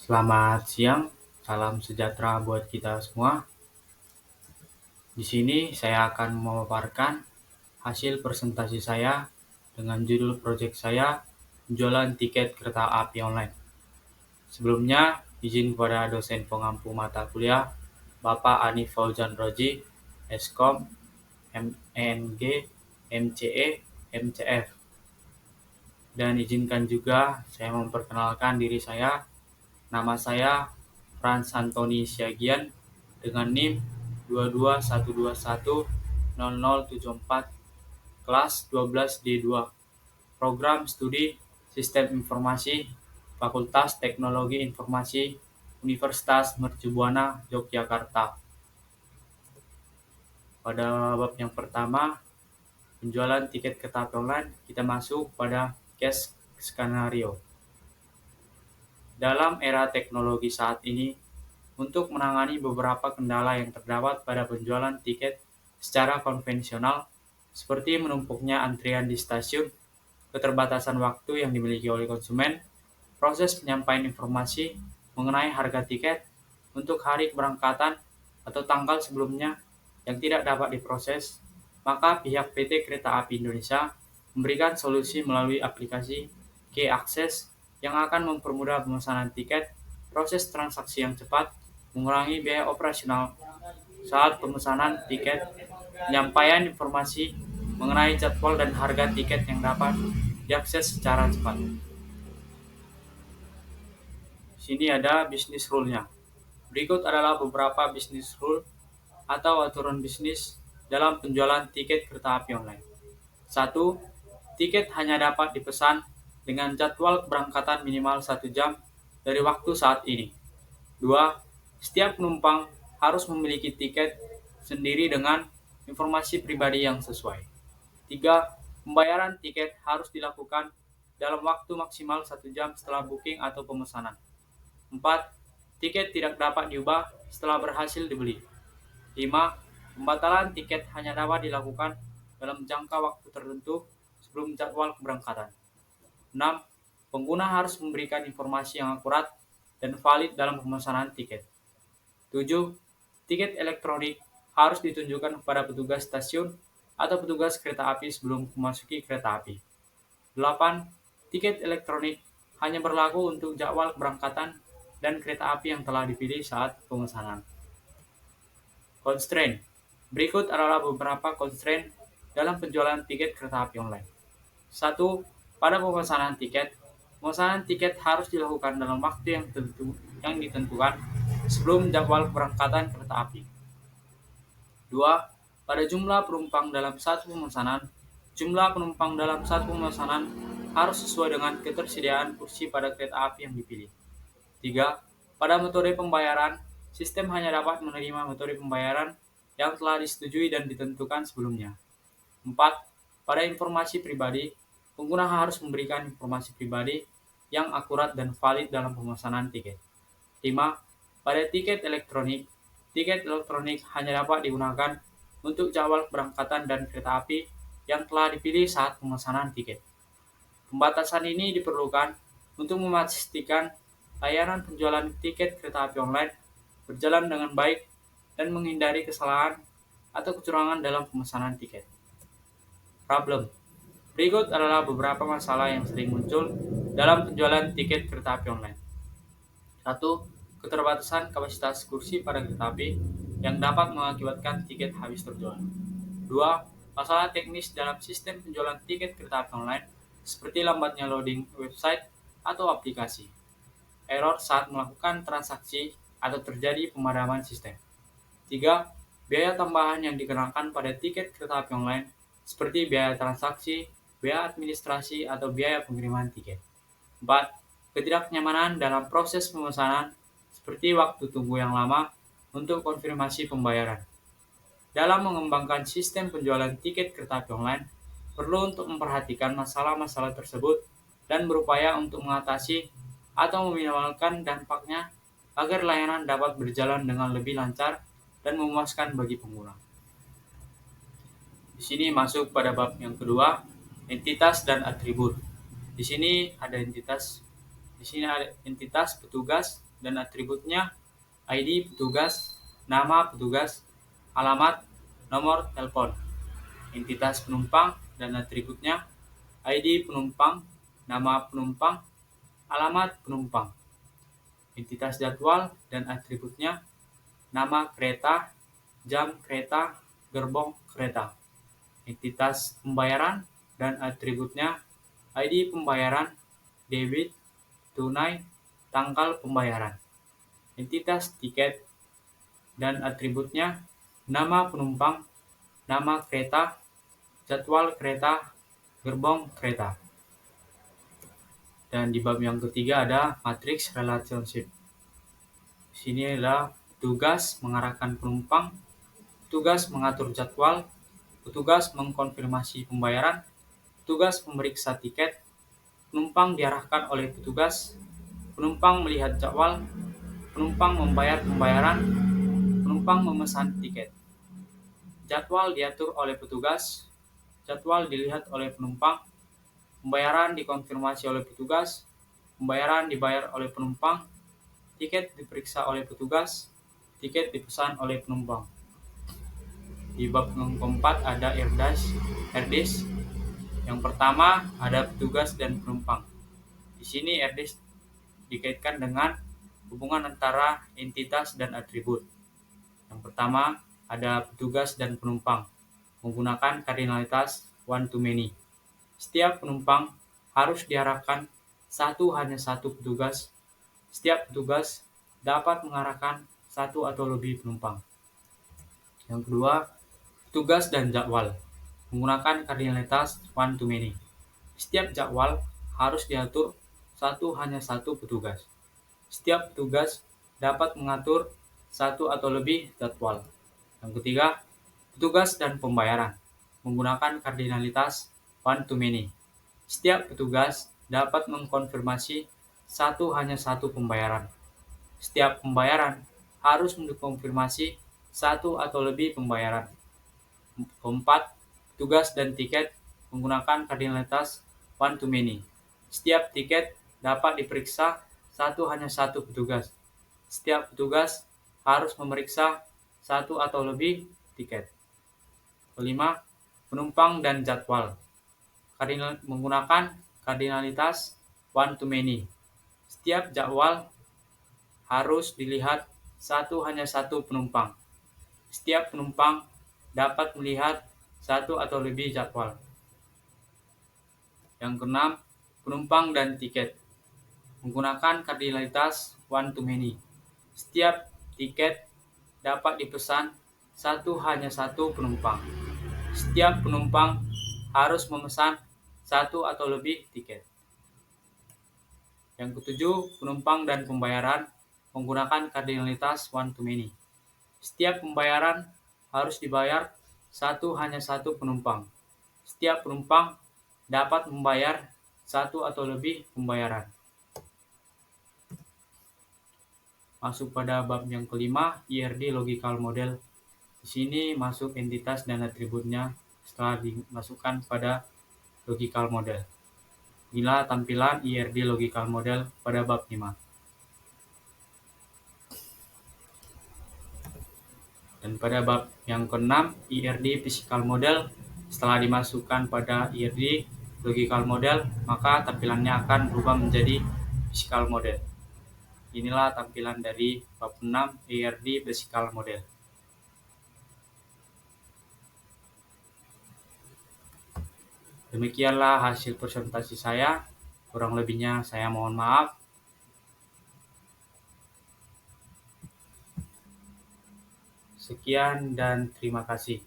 Selamat siang, salam sejahtera buat kita semua. Di sini saya akan memaparkan hasil presentasi saya dengan judul proyek saya, penjualan tiket kereta api online. Sebelumnya, izin kepada dosen pengampu mata kuliah, Bapak Anif Fauzan Roji, Eskom, MENG, MCE, MCF. Dan izinkan juga saya memperkenalkan diri saya. Nama saya Frans Antoni Siagian dengan NIM 221210074, kelas 12D2, program studi Sistem Informasi, Fakultas Teknologi Informasi, Universitas Mercubuana, Yogyakarta. Pada bab yang pertama, penjualan tiket kereta api online, kita masuk pada case skenario. Dalam era teknologi saat ini, untuk menangani beberapa kendala yang terdapat pada penjualan tiket secara konvensional, seperti menumpuknya antrian di stasiun, keterbatasan waktu yang dimiliki oleh konsumen, proses penyampaian informasi mengenai harga tiket untuk hari keberangkatan atau tanggal sebelumnya yang tidak dapat diproses, maka pihak PT Kereta Api Indonesia memberikan solusi melalui aplikasi K-Access yang akan mempermudah pemesanan tiket, proses transaksi yang cepat, mengurangi biaya operasional saat pemesanan tiket, penyampaian informasi mengenai jadwal dan harga tiket yang dapat diakses secara cepat. Sini ada bisnis rule-nya. Berikut adalah beberapa bisnis rule atau aturan bisnis dalam penjualan tiket kereta api online. 1. Tiket hanya dapat dipesan dengan jadwal keberangkatan minimal 1 jam dari waktu saat ini. 2. Setiap penumpang harus memiliki tiket sendiri dengan informasi pribadi yang sesuai. 3. Pembayaran tiket harus dilakukan dalam waktu maksimal 1 jam setelah booking atau pemesanan. 4. Tiket tidak dapat diubah setelah berhasil dibeli. 5. Pembatalan tiket hanya dapat dilakukan dalam jangka waktu tertentu sebelum jadwal keberangkatan. 6. Pengguna harus memberikan informasi yang akurat dan valid dalam pemesanan tiket. 7. Tiket elektronik harus ditunjukkan kepada petugas stasiun atau petugas kereta api sebelum memasuki kereta api. 8. Tiket elektronik hanya berlaku untuk jadwal keberangkatan dan kereta api yang telah dipilih saat pemesanan. Constraint. Berikut adalah beberapa constraint dalam penjualan tiket kereta api online. 1. Pada pemesanan tiket harus dilakukan dalam waktu yang ditentukan sebelum jadwal keberangkatan kereta api. 2. Pada jumlah penumpang dalam satu pemesanan, jumlah penumpang dalam satu pemesanan harus sesuai dengan ketersediaan kursi pada kereta api yang dipilih. 3. Pada metode pembayaran, sistem hanya dapat menerima metode pembayaran yang telah disetujui dan ditentukan sebelumnya. 4. Pada informasi pribadi, pengguna harus memberikan informasi pribadi yang akurat dan valid dalam pemesanan tiket. 5. Pada tiket elektronik hanya dapat digunakan untuk jadwal keberangkatan dan kereta api yang telah dipilih saat pemesanan tiket. Pembatasan ini diperlukan untuk memastikan layanan penjualan tiket kereta api online berjalan dengan baik dan menghindari kesalahan atau kecurangan dalam pemesanan tiket. Problem. Berikut adalah beberapa masalah yang sering muncul dalam penjualan tiket kereta api online. 1. Keterbatasan kapasitas kursi pada kereta api yang dapat mengakibatkan tiket habis terjual. 2. Masalah teknis dalam sistem penjualan tiket kereta api online seperti lambatnya loading website atau aplikasi, error saat melakukan transaksi atau terjadi pemadaman sistem. 3. Biaya tambahan yang dikenakan pada tiket kereta api online seperti biaya transaksi, biaya administrasi, atau biaya pengiriman tiket. 4. Ketidaknyamanan dalam proses pemesanan seperti waktu tunggu yang lama untuk konfirmasi pembayaran. Dalam mengembangkan sistem penjualan tiket kereta api online, perlu untuk memperhatikan masalah-masalah tersebut dan berupaya untuk mengatasi atau meminimalkan dampaknya agar layanan dapat berjalan dengan lebih lancar dan memuaskan bagi pengguna. Di sini masuk pada bab yang kedua, entitas dan atribut. Di sini ada entitas, petugas, dan atributnya, ID petugas, nama petugas, alamat, nomor telepon. Entitas penumpang dan atributnya, ID penumpang, nama penumpang, alamat penumpang. Entitas jadwal dan atributnya, nama kereta, jam kereta, gerbong kereta. Entitas pembayaran dan atributnya, ID pembayaran, debit, tunai, tanggal pembayaran. Entitas tiket dan atributnya, nama penumpang, nama kereta, jadwal kereta, gerbong kereta. Dan di bab yang ketiga ada matriks relationship. Di sini adalah petugas mengarahkan penumpang, petugas mengatur jadwal, petugas mengkonfirmasi pembayaran, petugas memeriksa tiket, penumpang diarahkan oleh petugas, penumpang melihat jadwal, penumpang membayar pembayaran, penumpang memesan tiket. Jadwal diatur oleh petugas, jadwal dilihat oleh penumpang, pembayaran dikonfirmasi oleh petugas, pembayaran dibayar oleh penumpang, tiket diperiksa oleh petugas, tiket dipesan oleh penumpang. Di bab yang keempat ada RDIS. Yang pertama ada petugas dan penumpang. Di sini RDIS dikaitkan dengan hubungan antara entitas dan atribut. Yang pertama ada petugas dan penumpang menggunakan kardinalitas one to many. Setiap penumpang harus diarahkan hanya satu petugas. Setiap petugas dapat mengarahkan satu atau lebih penumpang. Yang kedua, petugas dan jadwal menggunakan kardinalitas one to many. Setiap jadwal harus diatur hanya satu petugas. Setiap petugas dapat mengatur satu atau lebih jadwal. Yang ketiga, petugas dan pembayaran menggunakan kardinalitas one to many. Setiap petugas dapat mengkonfirmasi hanya satu pembayaran. Setiap pembayaran harus mengkonfirmasi satu atau lebih pembayaran. Keempat, petugas dan tiket menggunakan kardinalitas one to many. Setiap tiket dapat diperiksa hanya satu petugas. Setiap petugas harus memeriksa satu atau lebih tiket. Kelima, penumpang dan jadwal menggunakan kardinalitas one to many. Setiap jadwal harus dilihat hanya satu penumpang. Setiap penumpang dapat melihat satu atau lebih jadwal. Yang keenam, penumpang dan tiket menggunakan kardinalitas one to many. Setiap tiket dapat dipesan hanya satu penumpang. Setiap penumpang harus memesan satu atau lebih tiket. Yang ketujuh, penumpang dan pembayaran menggunakan kardinalitas one to many. Setiap pembayaran harus dibayar hanya satu penumpang. Setiap penumpang dapat membayar satu atau lebih pembayaran. Masuk pada bab yang kelima, IRD Logical Model. Di sini masuk entitas dan atributnya setelah dimasukkan pada logical model. Inilah tampilan IRD Logical Model pada bab 5. Dan pada bab yang ke-6, IRD Physical Model, setelah dimasukkan pada IRD Logical Model, maka tampilannya akan berubah menjadi Physical Model. Inilah tampilan dari bab 6 IRD Physical Model. Demikianlah hasil presentasi saya. Kurang lebihnya saya mohon maaf. Sekian dan terima kasih.